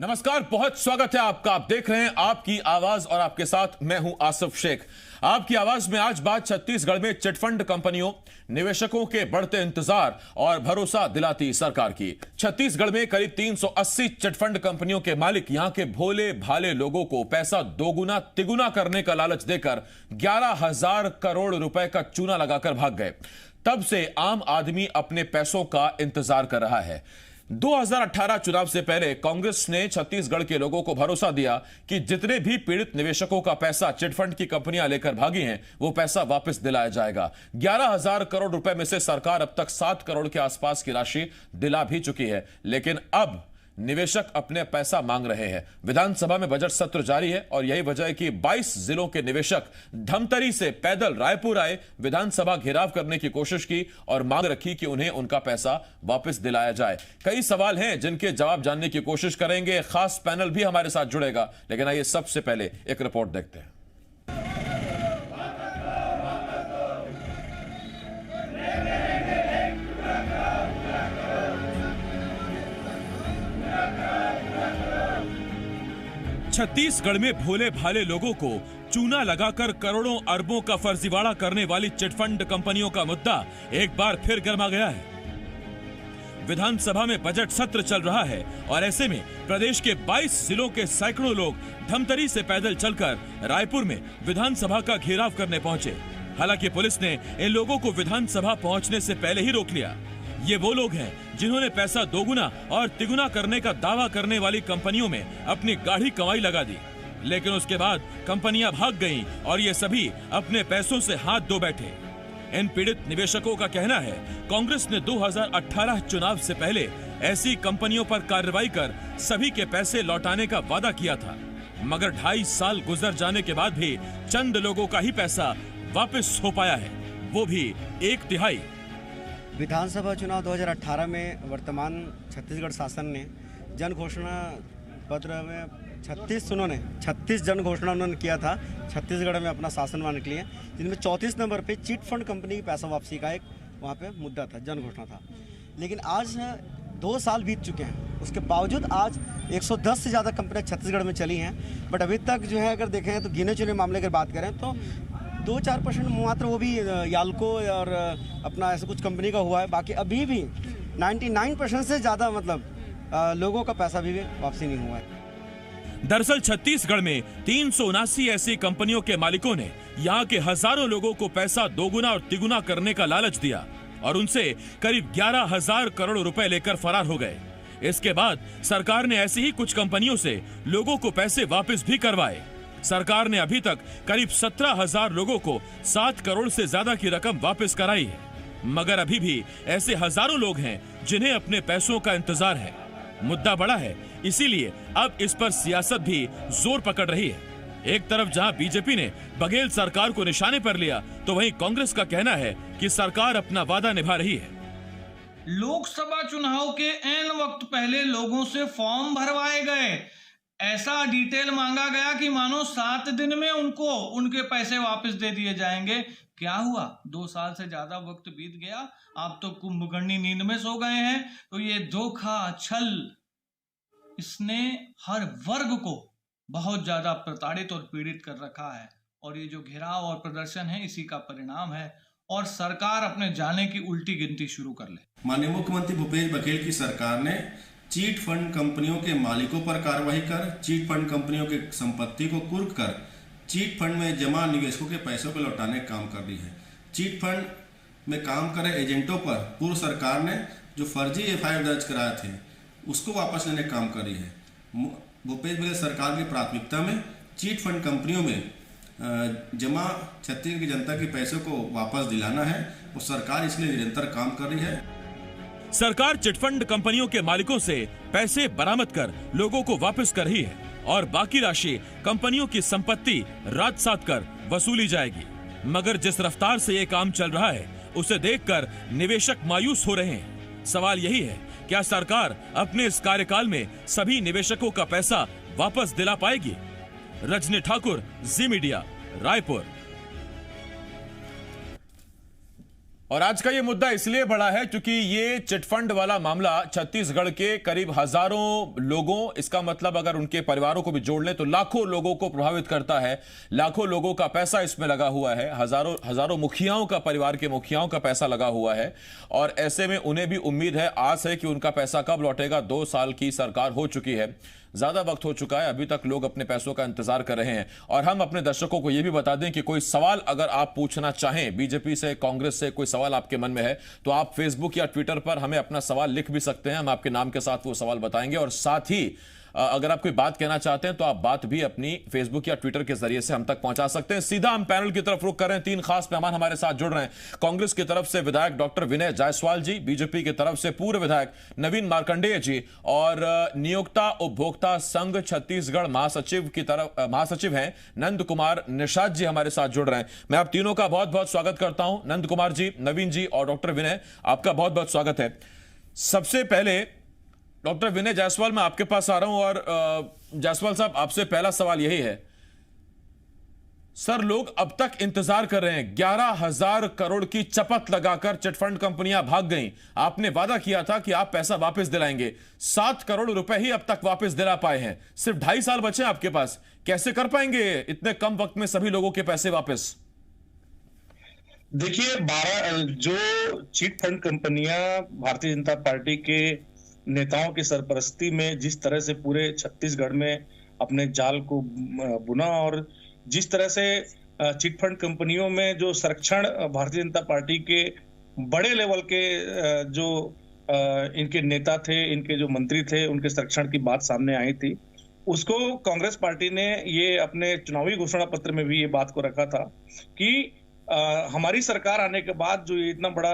नमस्कार, बहुत स्वागत है आपका। आप देख रहे हैं आपकी आवाज और आपके साथ मैं हूं आसिफ शेख। आपकी आवाज में आज बात छत्तीसगढ़ में चिटफंड कंपनियों, निवेशकों के बढ़ते इंतजार और भरोसा दिलाती सरकार की। छत्तीसगढ़ में करीब 380 चिटफंड कंपनियों के मालिक यहां के भोले भाले लोगों को पैसा दोगुना तिगुना करने का लालच देकर 11,000 करोड़ रुपए का चूना लगाकर भाग गए। तब से आम आदमी अपने पैसों का इंतजार कर रहा है। 2018 चुनाव से पहले कांग्रेस ने छत्तीसगढ़ के लोगों को भरोसा दिया कि जितने भी पीड़ित निवेशकों का पैसा चिटफंड की कंपनियां लेकर भागी हैं, वो पैसा वापस दिलाया जाएगा। 11,000 करोड़ रुपए में से सरकार अब तक 7 करोड़ के आसपास की राशि दिला भी चुकी है, लेकिन अब निवेशक अपने पैसा मांग रहे हैं। विधानसभा में बजट सत्र जारी है और यही वजह है कि 22 जिलों के निवेशक धमतरी से पैदल रायपुर आए, विधानसभा घेराव करने की कोशिश की और मांग रखी कि उन्हें उनका पैसा वापस दिलाया जाए। कई सवाल हैं जिनके जवाब जानने की कोशिश करेंगे। खास पैनल भी हमारे साथ जुड़ेगा, लेकिन आइए सबसे पहले एक रिपोर्ट देखते हैं। छत्तीसगढ़ में भोले भाले लोगों को चूना लगाकर करोड़ों अरबों का फर्जीवाड़ा करने वाली चिटफंड कंपनियों का मुद्दा एक बार फिर गर्मा गया है। विधानसभा में बजट सत्र चल रहा है और ऐसे में प्रदेश के 22 जिलों के सैकड़ों लोग धमतरी से पैदल चलकर रायपुर में विधानसभा का घेराव करने पहुंचे। हालांकि पुलिस ने इन लोगों को विधानसभा पहुंचने से पहले ही रोक लिया। ये वो लोग हैं जिन्होंने पैसा दोगुना और तिगुना करने का दावा करने वाली कंपनियों में अपनी गाढ़ी कमाई लगा दी, लेकिन उसके बाद कंपनियां भाग गईं और ये सभी अपने पैसों से हाथ धो बैठे। इन पीड़ित निवेशकों का कहना है कांग्रेस ने 2018 चुनाव से पहले ऐसी कंपनियों पर कार्रवाई कर सभी के पैसे लौटाने का वादा किया था, मगर 2.5 साल गुजर जाने के बाद भी चंद लोगों का ही पैसा वापस हो पाया है, वो भी 1/3। विधानसभा चुनाव 2018 में वर्तमान छत्तीसगढ़ शासन ने जन घोषणा पत्र में 36 जन घोषणा उन्होंने किया था छत्तीसगढ़ में अपना शासन बनाने के लिए, जिनमें 34 नंबर पे चिट फंड कंपनी की पैसा वापसी का एक वहाँ पे मुद्दा था, जन घोषणा था। लेकिन आज 2 साल बीत चुके हैं, उसके बावजूद आज 110 से ज़्यादा कंपनियाँ छत्तीसगढ़ में चली हैं, बट अभी तक जो है अगर देखें तो गिने चुने मामले की बात करें तो 2-4% मात्र वो भी याल्को और अपना ऐसा कुछ कंपनी का हुआ है। बाकी अभी भी 99% से ज़्यादा मतलब लोगों का पैसा भी वापसी नहीं हुआ है। दरअसल छत्तीसगढ़ में 379 ऐसी कंपनियों के मालिकों ने यहाँ के हजारों लोगों को पैसा दोगुना और तिगुना करने का लालच दिया और उनसे करीब 11,000 करोड़ रुपए लेकर फरार हो गए। इसके बाद सरकार ने ऐसी ही कुछ कंपनियों से लोगों को पैसे वापस भी करवाए। सरकार ने अभी तक करीब 17,000 लोगों को 7 करोड़ से ज्यादा की रकम वापस कराई है, मगर अभी भी ऐसे हजारों लोग हैं जिन्हें अपने पैसों का इंतजार है। मुद्दा बड़ा है, इसीलिए अब इस पर सियासत भी जोर पकड़ रही है। एक तरफ जहां बीजेपी ने बघेल सरकार को निशाने पर लिया, तो वहीं कांग्रेस का कहना है कि सरकार अपना वादा निभा रही है। लोकसभा चुनाव के ऐन वक्त पहले लोगों से फॉर्म भरवाए गए, ऐसा डिटेल मांगा गया कि मानो 7 दिन में उनको उनके पैसे वापस दे दिए जाएंगे। क्या हुआ? 2 साल से ज्यादा वक्त बीत गया, आप तो कुंभकर्णी नींद में सो गए हैं। तो ये धोखा, छल, इसने हर वर्ग को बहुत ज्यादा प्रताड़ित और पीड़ित कर रखा है, और ये जो घेराव और प्रदर्शन है इसी का परिणाम है, और सरकार अपने जाने की उल्टी गिनती शुरू कर ले। माननीय मुख्यमंत्री भूपेश बघेल की सरकार ने चीट फंड कंपनियों के मालिकों पर कार्रवाई कर चीट फंड कंपनियों की संपत्ति को कुर्क कर चीट फंड में जमा निवेशकों के पैसों को लौटाने का काम कर रही है। चीट फंड में काम कर रहे एजेंटों पर पूर्व सरकार ने जो फर्जी FIR दर्ज कराए थे उसको वापस लेने का काम कर रही है। भूपेश बघेल सरकार की प्राथमिकता में चीट फंड कंपनियों में जमा छत्तीसगढ़ की जनता के पैसों को वापस दिलाना है, और सरकार इसके लिए निरंतर काम कर रही है। सरकार चिटफंड कंपनियों के मालिकों से पैसे बरामद कर लोगों को वापस कर रही है और बाकी राशि कंपनियों की संपत्ति रात सात कर वसूली जाएगी। मगर जिस रफ्तार से ये काम चल रहा है उसे देखकर निवेशक मायूस हो रहे हैं। सवाल यही है, क्या सरकार अपने इस कार्यकाल में सभी निवेशकों का पैसा वापस दिला पाएगी? रजनी ठाकुर, जी मीडिया, रायपुर। और आज का ये मुद्दा इसलिए बड़ा है क्योंकि ये चिटफंड वाला मामला छत्तीसगढ़ के करीब हजारों लोगों, इसका मतलब अगर उनके परिवारों को भी जोड़ लें तो लाखों लोगों को प्रभावित करता है। लाखों लोगों का पैसा इसमें लगा हुआ है, हजारों मुखियाओं का, परिवार के मुखियाओं का पैसा लगा हुआ है। और ऐसे में उन्हें भी उम्मीद है, आस है कि उनका पैसा कब लौटेगा। 2 साल की सरकार हो चुकी है, ज्यादा वक्त हो चुका है, अभी तक लोग अपने पैसों का इंतजार कर रहे हैं। और हम अपने दर्शकों को यह भी बता दें कि कोई सवाल अगर आप पूछना चाहें बीजेपी से, कांग्रेस से, कोई सवाल आपके मन में है तो आप फेसबुक या ट्विटर पर हमें अपना सवाल लिख भी सकते हैं। हम आपके नाम के साथ वो सवाल बताएंगे। और साथ ही अगर आप कोई बात कहना चाहते हैं तो आप बात भी अपनी फेसबुक या ट्विटर के जरिए से हम तक पहुंचा सकते हैं। सीधा हम पैनल की तरफ रुख कर रहे हैं। 3 खास मेहमान हमारे साथ जुड़ रहे हैं। कांग्रेस की तरफ से विधायक डॉक्टर विनय जायसवाल जी, बीजेपी की तरफ से पूर्व विधायक नवीन मार्कंडेय जी और नियोक्ता उपभोक्ता संघ छत्तीसगढ़ महासचिव हैं नंद कुमार निषाद जी हमारे साथ जुड़ रहे हैं। मैं आप तीनों का बहुत बहुत स्वागत करता हूं। नंद कुमार जी, नवीन जी और डॉक्टर विनय, आपका बहुत बहुत स्वागत है। सबसे पहले डॉक्टर विनय जायसवाल, मैं आपके पास आ रहा हूं। और जायसवाल साहब, आपसे पहला सवाल यही है, सर लोग अब तक इंतजार कर रहे हैं, 11,000 करोड़ की चपत लगाकर चिटफंड कंपनियां भाग गईं। आपने वादा किया था कि आप पैसा वापस दिलाएंगे, 7 करोड़ रुपए ही अब तक वापस दिला पाए हैं। सिर्फ 2.5 साल बचे आपके पास, कैसे कर पाएंगे इतने कम वक्त में सभी लोगों के पैसे वापस? देखिए, 12 जो चिट फंड कंपनियां भारतीय जनता पार्टी के नेताओं की सरपरस्ती में जिस तरह से पूरे छत्तीसगढ़ में अपने जाल को बुना और जिस तरह से चिटफंड कंपनियों में जो संरक्षण भारतीय जनता पार्टी के बड़े लेवल के जो इनके नेता थे, इनके जो मंत्री थे, उनके संरक्षण की बात सामने आई थी, उसको कांग्रेस पार्टी ने ये अपने चुनावी घोषणा पत्र में भी ये बात को रखा था कि हमारी सरकार आने के बाद जो इतना बड़ा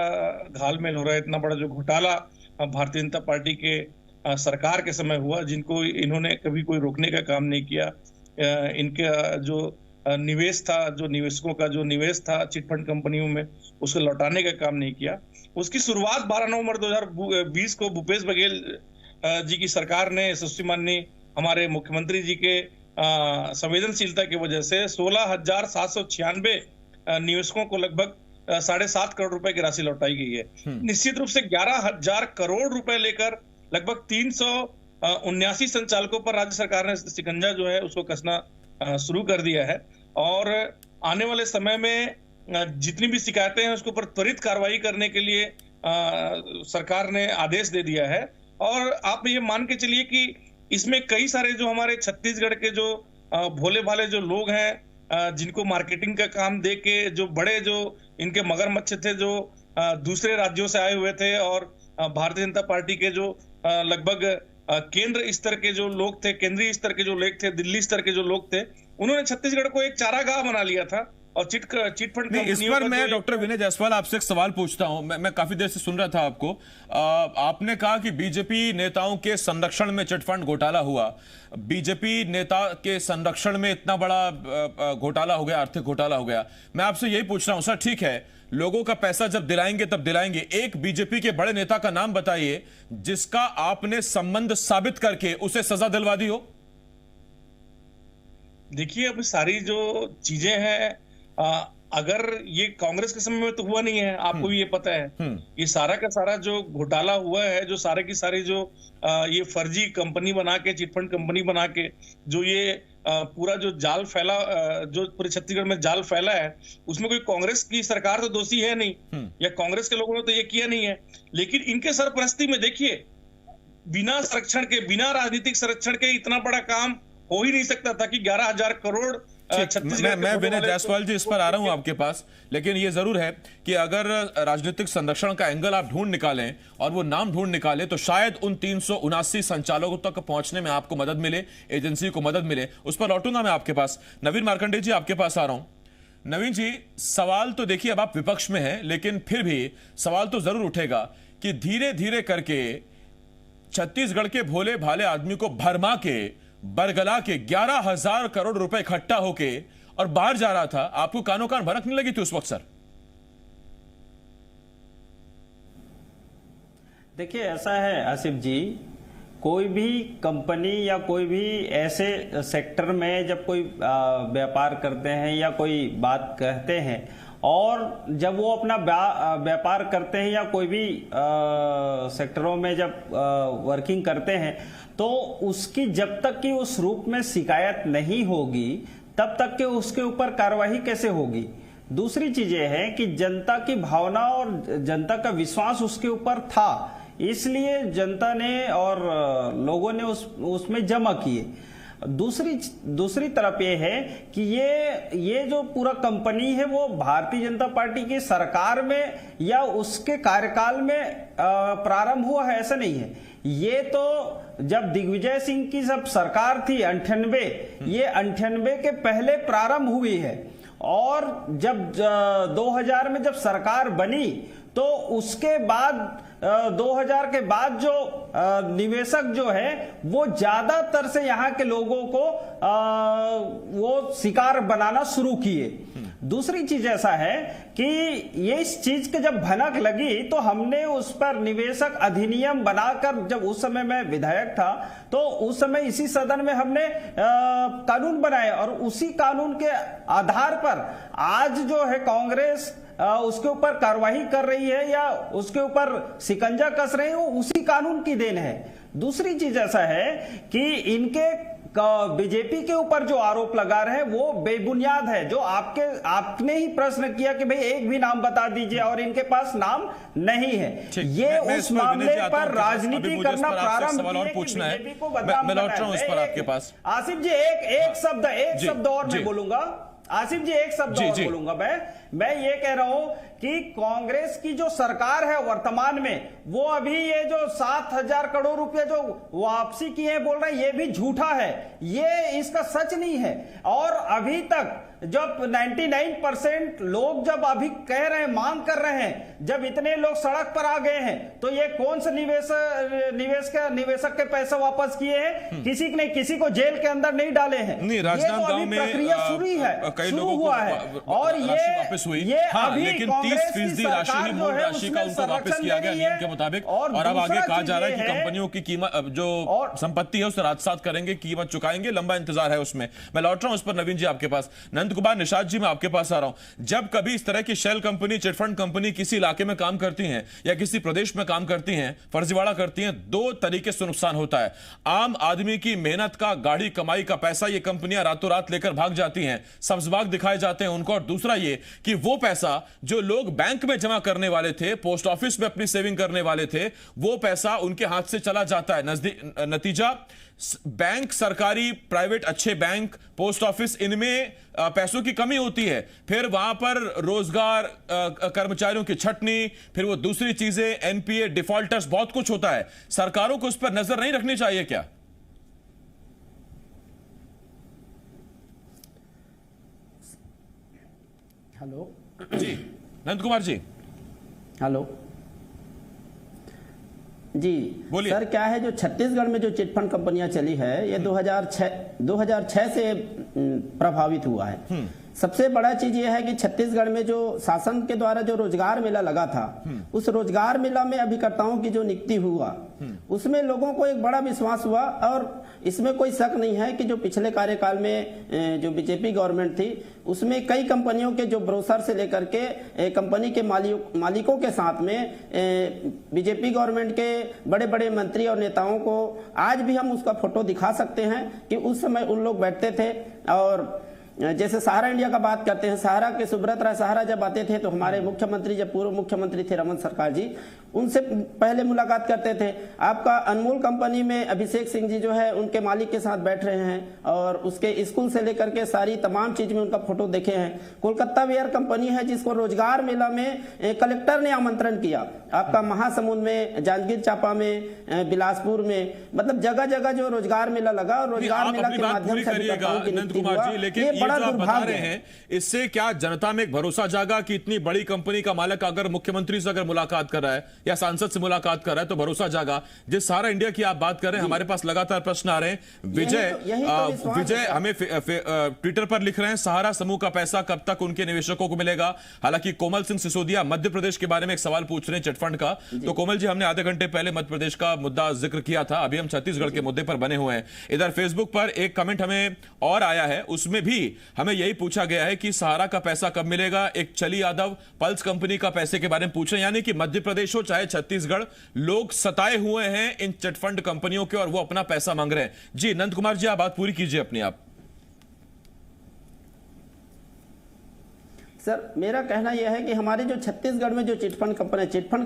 घालमेल हो रहा है, इतना बड़ा जो घोटाला भारतीय जनता पार्टी के सरकार के समय हुआ, जिनको इन्होंने कभी कोई रोकने का काम नहीं किया, इनका जो निवेश था, जो निवेशकों का जो निवेश था चिटफंड कंपनियों में, उसको लौटाने का काम नहीं किया। उसकी शुरुआत 12 नवंबर 2020 को भूपेश बघेल जी की सरकार ने, यशस्वी माननीय हमारे मुख्यमंत्री जी के संवेदनशीलता की वजह से 16,796 निवेशकों को लगभग 7.5 करोड़ रुपए की राशि लौटाई गई है। निश्चित रूप से 11,000 करोड़ रुपए लेकर लगभग 379 संचालकों पर राज्य सरकार ने शिकंजा जो है उसको कसना शुरू कर दिया है। और आने वाले समय में जितनी भी शिकायतें हैं उसके ऊपर त्वरित कार्रवाई करने के लिए सरकार ने आदेश दे दिया है। और आप ये मान के चलिए कि इसमें कई सारे जो हमारे छत्तीसगढ़ के जो भोले भाले जो लोग हैं, जिनको मार्केटिंग का काम दे के, जो बड़े जो इनके मगरमच्छ थे, जो दूसरे राज्यों से आए हुए थे और भारतीय जनता पार्टी के जो लगभग केंद्र स्तर के जो लोग थे, केंद्रीय स्तर के जो लोग थे, दिल्ली स्तर के जो लोग थे, उन्होंने छत्तीसगढ़ को एक चारागाह बना लिया था। और चिटफंड इस पर मैं डॉक्टर विनय जायसवाल आपसे एक सवाल पूछता हूं। मैं काफी देर से सुन रहा था आपको। आपने कहा कि बीजेपी नेताओं के संरक्षण में चिटफंड घोटाला हुआ। बीजेपी नेता के संरक्षण में इतना बड़ा घोटाला हो गया, आर्थिक घोटाला हो गया। मैं आपसे यही पूछ रहा हूं, सर ठीक है, लोगों का पैसा जब दिलाएंगे तब दिलाएंगे, एक बीजेपी के बड़े नेता का नाम बताइए जिसका आपने संबंध साबित करके उसे सजा दिलवा दी हो। देखिए, अब सारी जो चीजें हैं, अगर ये कांग्रेस के समय में तो हुआ नहीं है, आपको भी ये पता है। ये सारा का सारा जो घोटाला हुआ है, जो सारे की सारी जो ये फर्जी कंपनी बना के, चिटफंड कंपनी बना के जो ये पूरा जो जाल फैला, जो पूरे छत्तीसगढ़ में जाल फैला है, उसमें कोई कांग्रेस की सरकार तो दोषी है नहीं, या कांग्रेस के लोगों ने तो ये किया नहीं है। लेकिन इनके सरपरस्ती में देखिए, बिना संरक्षण के, बिना राजनीतिक संरक्षण के इतना बड़ा काम हो ही नहीं सकता था कि 11,000 करोड़। मैं विनय जायसवाल जी इस पर आ रहा हूं आपके पास, लेकिन यह जरूर है कि अगर राजनीतिक संरक्षण का एंगल आप ढूंढ निकालें और वो नाम ढूंढ निकालें तो शायद उन 379 संचालकों तक पहुंचने में आपको मदद मिले, एजेंसी को मदद मिले। उस पर लौटूंगा मैं आपके पास। नवीन मार्कंडेय जी, आपके पास आ रहा हूं। नवीन जी, सवाल तो देखिए, अब आप विपक्ष में हैं, लेकिन फिर भी सवाल तो जरूर उठेगा कि धीरे धीरे करके छत्तीसगढ़ के भोले भाले आदमी को भरमा के, बरगला के 11,000 करोड़ रुपए इकट्ठा होके और बाहर जा रहा था। आपको कानों कान भनक नहीं लगी थी उस वक्त सर? देखिए, ऐसा है आसिफ जी, कोई भी कंपनी या कोई भी ऐसे सेक्टर में जब कोई व्यापार करते हैं या कोई बात कहते हैं, और जब वो अपना व्यापार करते हैं या कोई भी सेक्टरों में जब वर्किंग करते हैं, तो उसकी जब तक कि उस रूप में शिकायत नहीं होगी तब तक के उसके ऊपर कार्रवाई कैसे होगी। दूसरी चीज ये है कि जनता की भावना और जनता का विश्वास उसके ऊपर था, इसलिए जनता ने और लोगों ने उसमें जमा किए। दूसरी तरफ ये है कि ये जो पूरा कंपनी है वो भारतीय जनता पार्टी की सरकार में या उसके कार्यकाल में प्रारंभ हुआ है, ऐसा नहीं है। ये तो जब दिग्विजय सिंह की जब सरकार थी 98, ये 98 के पहले प्रारंभ हुई है, और जब 2000 में जब सरकार बनी तो उसके बाद 2000 के बाद जो निवेशक जो है वो ज्यादातर से यहाँ के लोगों को वो शिकार बनाना शुरू किए। दूसरी चीज ऐसा है कि ये इस चीज के जब भनक लगी तो हमने उस पर निवेशक अधिनियम बनाकर, जब उस समय मैं विधायक था तो उस समय इसी सदन में हमने कानून बनाए, और उसी कानून के आधार पर आज जो है कांग्रेस उसके ऊपर कार्रवाई कर रही है या उसके ऊपर शिकंजा कस रही है, वो उसी कानून की देन है। दूसरी चीज ऐसा है कि इनके बीजेपी के ऊपर जो आरोप लगा रहे हैं वो बेबुनियाद है। जो आपने ही प्रश्न किया कि भाई एक भी नाम बता दीजिए, और इनके पास नाम नहीं है। ये उस मामले पर राजनीति करना प्रारंभ बीजेपी को बदनाम मैं लौट रहा हूं इस पर आपके पास। आसिफ जी एक शब्द और मैं बोलूंगा। आसिफ जी एक शब्द और बोलूंगा। मैं ये कह रहा हूं कि कांग्रेस की जो सरकार है वर्तमान में, वो अभी ये जो 7,000 करोड़ रुपए जो वापसी किए हैं बोल रहे हैं, ये भी झूठा है, ये इसका सच नहीं है। और अभी तक जब 99% लोग जब अभी कह रहे हैं, मांग कर रहे हैं, जब इतने लोग सड़क पर आ गए हैं, तो ये कौन से निवेशक के पैसे वापस किए हैं? किसी को जेल के अंदर नहीं डाले हैं। नहीं, राजनांदगांव में प्रक्रिया शुरू हुआ है, और वापस हुई। लेकिन 30% राशि ही मूल राशि का उनको वापस किया गया नियम के मुताबिक, और अब आगे कहा जा रहा है कि कंपनियों की कीमत जो संपत्ति है उसे राजसात करेंगे, कीमत चुकाएंगे, लंबा इंतजार है उसमें। मैं लौट रहा हूं उस पर। नवीन जी आपके पास, नंद कुमार निषाद जी मैं आपके पास आ रहा हूं। जब कभी इस तरह की शेल कंपनी, चिटफंड कंपनी किसी इलाके में काम करती हैं या किसी प्रदेश में काम करती हैं, फर्जीवाड़ा करती हैं, दो तरीके से नुकसान होता है। आम आदमी की मेहनत का, गाढ़ी कमाई का पैसा ये कंपनियां रातों रात लेकर भाग जाती हैं, सब्जबाग दिखाए जाते हैं उनको। और दूसरा ये कि वो पैसा जो लोग बैंक में जमा करने वाले थे, पोस्ट ऑफिस में अपनी सेविंग करने वाले थे, वो पैसा उनके हाथ से चला जाता है। नतीजा बैंक, सरकारी, प्राइवेट, अच्छे बैंक, पोस्ट ऑफिस, इनमें पैसों की कमी होती है। फिर वहां पर रोजगार, कर्मचारियों की छटनी, फिर वो दूसरी चीजें, एनपीए, डिफॉल्टर्स, बहुत कुछ होता है। सरकारों को उस पर नजर नहीं रखनी चाहिए क्या? हेलो जी नंद कुमार जी। हेलो जी बोलिए सर। क्या है, जो छत्तीसगढ़ में जो चिटफंड कंपनियां चली है, ये 2006 से प्रभावित हुआ है। सबसे बड़ा चीज ये है कि छत्तीसगढ़ में जो शासन के द्वारा जो रोजगार मेला लगा था, उस रोजगार मेला में अभिकर्ताओं की जो नियुक्ति हुआ, उसमें लोगों को एक बड़ा विश्वास हुआ। और इसमें कोई शक नहीं है कि जो पिछले कार्यकाल में जो बीजेपी गवर्नमेंट थी, उसमें कई कंपनियों के जो ब्रोशर से लेकर के कंपनी के मालिकों के साथ में बीजेपी गवर्नमेंट के बड़े बड़े मंत्री और नेताओं को आज भी हम उसका फोटो दिखा सकते हैं कि उस समय उन लोग बैठते थे। और जैसे सहारा इंडिया का बात करते हैं, सहारा के सुब्रत राय सहारा जब आते थे तो हमारे मुख्यमंत्री, जब पूर्व मुख्यमंत्री थे रमन सरकार जी, उनसे पहले मुलाकात करते थे। आपका अनमोल कंपनी में अभिषेक सिंह जी जो है उनके मालिक के साथ बैठ रहे हैं, और उसके स्कूल से लेकर के सारी तमाम चीज में उनका फोटो देखे हैं। कोलकाता वेयर कंपनी है जिसको रोजगार मेला में कलेक्टर ने आमंत्रण किया। आपका महासमुंद में, जांजगीर चांपा में, बिलासपुर में, मतलब जगह जगह जो रोजगार मेला लगा, और रोजगार मेला के माध्यम से बता रहे हैं, इससे क्या जनता में एक भरोसा जागा कि इतनी बड़ी कंपनी का मालिक अगर मुख्यमंत्री से अगर मुलाकात कर रहा है या सांसद से मुलाकात कर रहा है तो भरोसा जागा। जिस सहारा इंडिया की आप बात कर रहे हैं, हमारे पास लगातार प्रश्न आ रहे हैं। विजय हमें ट्विटर पर लिख रहे हैं, सहारा समूह का पैसा कब तक उनके निवेशकों को मिलेगा? हालांकि कोमल सिंह सिसोदिया मध्य प्रदेश के बारे में एक सवाल पूछ रहे हैं चिटफंड का। तो कोमल जी, हमने आधे घंटे पहले मध्य प्रदेश का मुद्दा जिक्र किया था, अभी हम छत्तीसगढ़ के मुद्दे पर बने हुए हैं। इधर फेसबुक पर एक कमेंट हमें और आया है, उसमें भी हमें यही पूछा गया है कि सहारा का पैसा कब मिलेगा। एक चली यादव पल्स कंपनी का पैसे के बारे में पूछ रहे हैं, यानी कि मध्य प्रदेश हो चाहे छत्तीसगढ़, लोग सताए हुए हैं इन चिटफंड कंपनियों के और वो अपना पैसा मांग रहे हैं। जी नंद कुमार जी, आप बात पूरी कीजिए अपनी। आप सर, मेरा कहना यह है कि हमारे जो छत्तीसगढ़ में जो चिटफंड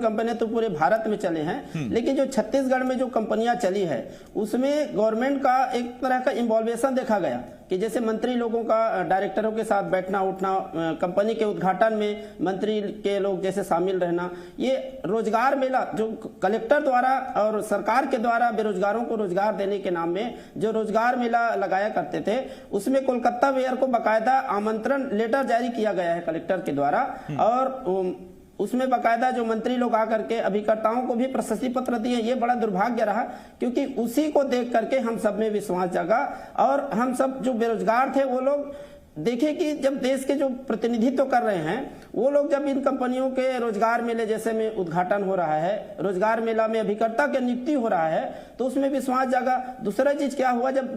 कंपनी तो पूरे भारत में चले हैं, लेकिन जो छत्तीसगढ़ में जो कंपनियां चली है उसमें गवर्नमेंट का एक तरह का इन्वॉल्वेशन देखा गया कि जैसे मंत्री लोगों का डायरेक्टरों के साथ बैठना उठना, कंपनी के उद्घाटन में मंत्री के लोग जैसे शामिल रहना, ये रोजगार मेला जो कलेक्टर द्वारा और सरकार के द्वारा बेरोजगारों को रोजगार देने के नाम में जो रोजगार मेला लगाया करते थे, उसमें कोलकाता मेयर को बाकायदा आमंत्रण लेटर जारी किया गया है कलेक्टर के द्वारा, और उसमें बाकायदा जो मंत्री लोग आकर के अभिकर्ताओं को भी प्रशस्ति पत्र दिए। ये बड़ा दुर्भाग्य रहा क्योंकि उसी को देख करके हम सब में विश्वास जगा और हम सब जो बेरोजगार थे वो लोग देखे कि जब देश के जो प्रतिनिधित्व कर रहे हैं वो लोग जब इन कंपनियों के रोजगार मेले जैसे में उद्घाटन हो रहा है, रोजगार मेला में अभिकर्ता की नियुक्ति हो रहा है, तो उसमें विश्वास जगा। दूसरा चीज क्या हुआ, जब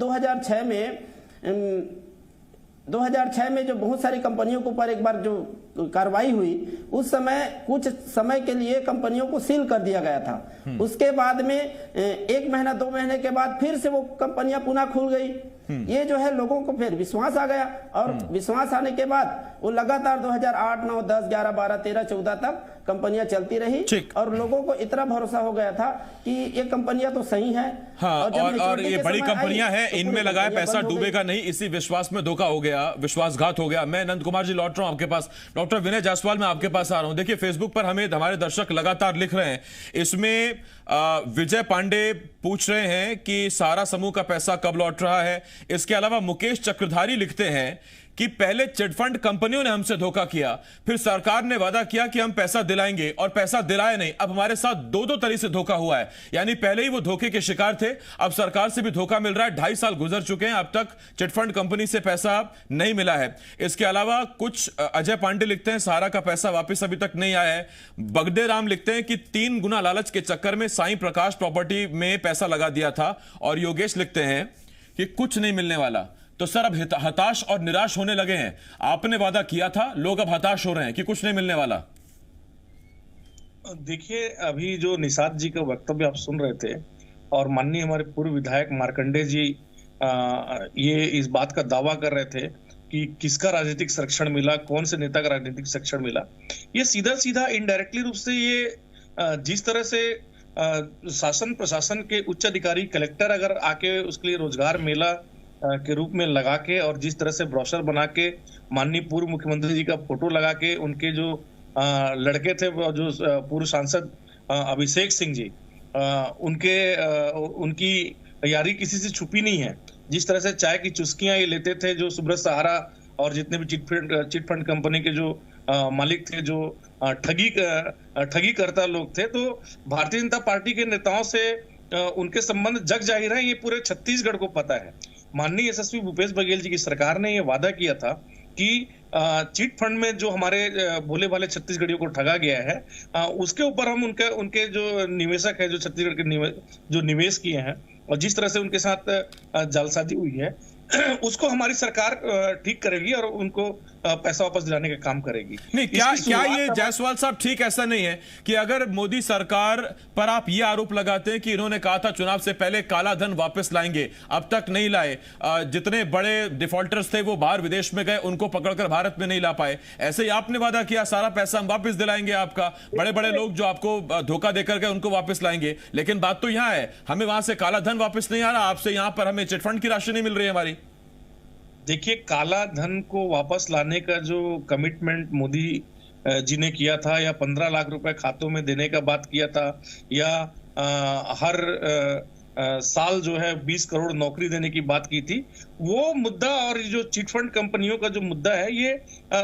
2006 में जो बहुत सारी कंपनियों के ऊपर एक बार जो कार्रवाई हुई, उस समय कुछ समय के लिए कंपनियों को सील कर दिया गया था। उसके बाद में 1 महीना 2 महीने के बाद फिर से वो कंपनियां पुनः खुल गई। ये जो है लोगों को फिर विश्वास आ गया और विश्वास आने के बाद वो लगातार 2008, 9, 10, 11, 12, 13, 14 तक कंपनियां चलती रही और लोगों को इतना भरोसा हो गया था कि ये कंपनियां तो सही हैं। हाँ, और ये बड़ी कंपनियां हैं, इनमें लगाए पैसा डूबेगा नहीं, इसी विश्वास में धोखा हो गया, विश्वासघात हो गया। मैं नंद कुमार जी लौट रहा हूं आपके पास। डॉक्टर विनय जायसवाल, मैं आपके पास आ रहा हूं। देखिए फेसबुक पर हमें हमारे दर्शक लगातार लिख रहे हैं, इसमें विजय पांडे पूछ रहे हैं कि सहारा समूह का पैसा कब लौट रहा है। इसके अलावा मुकेश चक्रधारी लिखते हैं कि पहले चिटफंड कंपनियों ने हमसे धोखा किया, फिर सरकार ने वादा किया कि हम पैसा दिलाएंगे और पैसा दिलाए नहीं। अब हमारे साथ दो तरीके से धोखा हुआ है, यानी पहले ही वो धोखे के शिकार थे, अब सरकार से भी धोखा मिल रहा है। 2.5 साल गुजर चुके हैं, अब तक चिटफंड कंपनी से पैसा नहीं मिला है। इसके अलावा कुछ अजय पांडे लिखते हैं सहारा का पैसा वापस अभी तक नहीं आया है। बगडे राम लिखते हैं कि 3 गुना लालच के चक्कर में साईं प्रकाश प्रॉपर्टी में पैसा लगा दिया था। और योगेश लिखते हैं कि कुछ नहीं मिलने वाला। तो सर अब हताश और निराश होने लगे हैं। आपने वादा किया था, लोग अब हताश हो रहे हैं कि कुछ नहीं मिलने वाला। देखिए, अभी जो निषाद जी का वक्तव्य आप सुन रहे थे और माननीय हमारे पूर्व विधायक मार्कंडे जी ये इस बात का दावा कर रहे थे कि किसका राजनीतिक संरक्षण मिला, कौन से नेता का राजनीतिक संरक्षण मिला, ये सीधा सीधा इनडायरेक्टली रूप से ये जिस तरह से शासन प्रशासन के उच्च अधिकारी कलेक्टर अगर आके उसके लिए रोजगार मेला के रूप में लगा के और जिस तरह से ब्रोशर बना के माननीय पूर्व मुख्यमंत्री जी का फोटो लगा के उनके जो लड़के थे, जो पूर्व सांसद अभिषेक सिंह जी, उनकी यारी किसी से छुपी नहीं है। जिस तरह से चाय की चुस्कियां ये लेते थे जो सुब्रत सहारा और जितने भी चिटफंड कंपनी के जो मालिक थे, जो ठगी करता लोग थे, तो भारतीय जनता पार्टी के नेताओं से उनके संबंध जग जाहिर है, ये पूरे छत्तीसगढ़ को पता है। माननीय यशस्वी भूपेश बघेल जी की सरकार ने ये वादा किया था कि चिट फंड में जो हमारे भोले भाले छत्तीसगढ़ियों को ठगा गया है उसके ऊपर हम उनके जो निवेशक है, जो छत्तीसगढ़ के जो निवेश किए हैं और जिस तरह से उनके साथ जालसाजी हुई है उसको हमारी सरकार ठीक करेगी और उनको पैसा वापस दिलाने का काम करेगी। नहीं, क्या ये जायसवाल साहब ठीक ऐसा नहीं है कि अगर मोदी सरकार पर आप ये आरोप लगाते हैं कि इन्होंने कहा था चुनाव से पहले काला धन वापस लाएंगे, अब तक नहीं लाए, जितने बड़े डिफॉल्टर्स थे वो बाहर विदेश में गए, उनको पकड़कर भारत में नहीं ला पाए, ऐसे ही आपने वादा किया सारा पैसा हम वापस दिलाएंगे आपका, बड़े बड़े लोग जो आपको धोखा देकर गए उनको वापस लाएंगे, लेकिन बात तो यहां है हमें वहां से काला धन वापस नहीं आ रहा, आपसे यहां पर हमें चिटफंड की राशि नहीं मिल रही है हमारी। देखिए, काला धन को वापस लाने का जो कमिटमेंट मोदी जी ने किया था, या 15 लाख रुपए खातों में देने का बात किया था, या हर साल जो है 20 करोड़ नौकरी देने की बात की थी, वो मुद्दा और जो चिटफंड कंपनियों का जो मुद्दा है, ये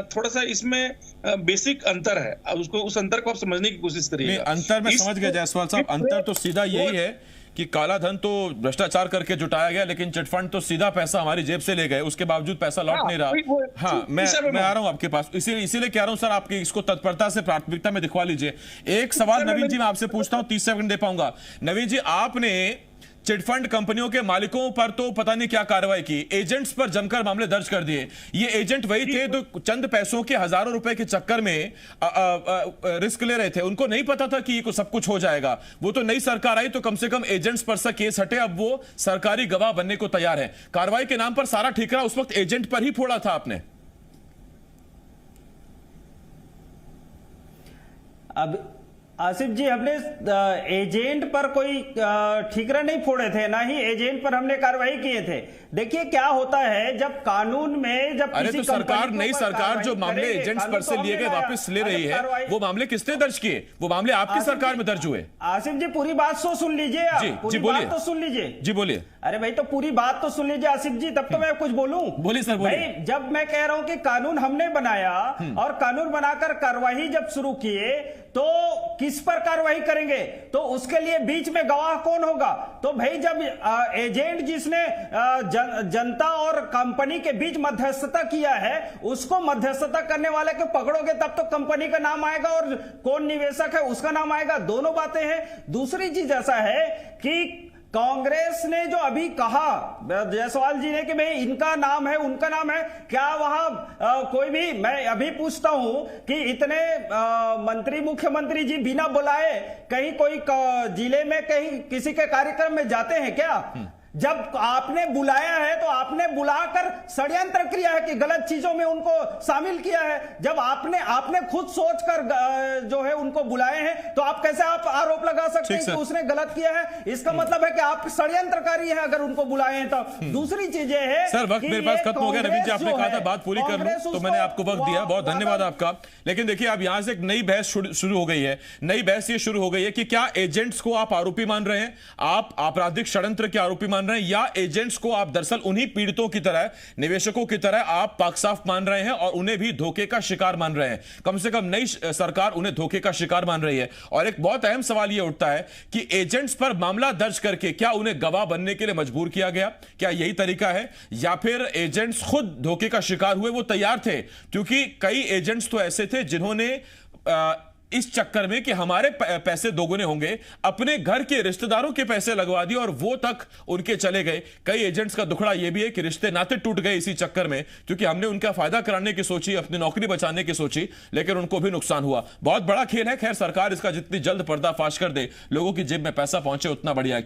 थोड़ा सा इसमें बेसिक अंतर है। अब उसको उस अंतर को आप समझने की कोशिश करिए। अंतर में समझ गए जायसवाल साहब, अंतर तो सीधा यही है कि काला धन तो भ्रष्टाचार करके जुटाया गया, लेकिन चिटफंड तो सीधा पैसा हमारी जेब से ले गए, उसके बावजूद पैसा लौट नहीं रहा। हाँ, मैं आ रहा हूं आपके पास, इसीलिए कह रहा हूं सर, आपकी इसको तत्परता से प्राथमिकता में दिखवा लीजिए। एक सवाल नवीन जी मैं आपसे पूछता हूं, 30 सेकंड दे पाऊंगा। नवीन जी, आपने चिटफंड कंपनियों के मालिकों पर तो पता नहीं क्या कार्रवाई की, एजेंट्स पर जमकर मामले दर्ज कर दिए। ये एजेंट वही थे जो चंद पैसों के हजारों रुपए के चक्कर में रिस्क ले रहे थे। उनको नहीं पता था कि ये सब कुछ हो जाएगा। वो तो नई सरकार आई तो कम से कम एजेंट्स पर से केस हटे, अब वो सरकारी गवाह बनने को तैयार है। कार्रवाई के नाम पर सारा ठीकरा उस वक्त एजेंट पर ही फोड़ा था आपने। अब आसिफ जी, हमने एजेंट पर कोई ठीकरा नहीं फोड़े थे, ना ही एजेंट पर हमने कार्रवाई किए थे। देखिए क्या होता है, जब कानून में जब अरे तो सरकार, नई सरकार जो मामले एजेंट्स पर से लिए गए वापस ले रही है, वो मामले किसने दर्ज किए? वो मामले आपकी सरकार में दर्ज हुए। आसिफ जी पूरी बात तो सुन लीजिए, जी बोलिए। तो सुन लीजिए जी बोलिए। अरे भाई तो पूरी बात तो सुन लीजिए आसिफ जी, तब तो मैं कुछ बोलूं। बोलिए सर, बोलिए। भाई जब मैं कह रहा हूं कि कानून हमने बनाया और कानून बनाकर कार्रवाई जब शुरू किए तो किस पर कार्रवाई करेंगे? तो उसके लिए बीच में गवाह कौन होगा? तो भाई जब एजेंट जिसने जनता और कंपनी के बीच मध्यस्थता किया है, उसको मध्यस्थता करने वाले को पकड़ोगे तब तो कंपनी का नाम आएगा और कौन निवेशक है उसका नाम आएगा। दोनों बातें हैं। दूसरी चीज ऐसा है कि कांग्रेस ने जो अभी कहा जायसवाल जी ने कि भाई इनका नाम है उनका नाम है, क्या वहां कोई भी, मैं अभी पूछता हूं कि इतने मंत्री मुख्यमंत्री जी बिना बुलाए कहीं कोई जिले में कहीं किसी के कार्यक्रम में जाते हैं क्या? जब आपने बुलाया है तो आपने बुलाकर षड्यंत्र किया है कि गलत चीजों में उनको शामिल किया है। जब आपने खुद सोचकर जो है उनको बुलाए हैं तो आप कैसे आप आरोप लगा सकते हैं कि उसने गलत किया है? इसका मतलब है कि आप षड्यंत्रकारी हैं अगर उनको बुलाए हैं तो। दूसरी चीज ये है सर, वक्त मेरे पास खत्म हो गया। नवीन जी आपने कहा था बात पूरी कर लूं तो मैंने आपको वक्त दिया, बहुत धन्यवाद आपका। लेकिन देखिए अब यहां से एक नई बहस शुरू हो गई है। नई बहस ये शुरू हो गई है कि क्या एजेंट्स को आप आरोपी मान रहे हैं, आप आपराधिक षड्यंत्र के आरोपी मान रहे हैं, या एजेंट्स को आप दरअसल उन्हीं पीड़ितों की तरह, निवेशकों की तरह आप पाक साफ मान रहे हैं और उन्हें भी धोखे का शिकार मान रहे हैं। कम से कम नई सरकार उन्हें धोखे का शिकार मान रही है। और एक बहुत अहम सवाल यह उठता है कि एजेंट्स पर मामला दर्ज करके क्या उन्हें गवाह बनने के लिए मजबूर किया गया? क्या यही तरीका है, या फिर एजेंट्स खुद धोखे का शिकार हुए? वो तैयार थे, क्योंकि कई एजेंट्स तो ऐसे थे जिन्होंने इस चक्कर में कि हमारे पैसे दोगुने होंगे, अपने घर के रिश्तेदारों के पैसे लगवा दिए और वो तक उनके चले गए। कई एजेंट्स का दुखड़ा यह भी है कि रिश्ते नाते टूट गए इसी चक्कर में, क्योंकि हमने उनका फायदा कराने की सोची, अपनी नौकरी बचाने की सोची, लेकिन उनको भी नुकसान हुआ। बहुत बड़ा खेल है। खैर सरकार इसका जितनी जल्द पर्दाफाश कर दे, लोगों की जेब में पैसा पहुंचे, उतना बढ़िया है।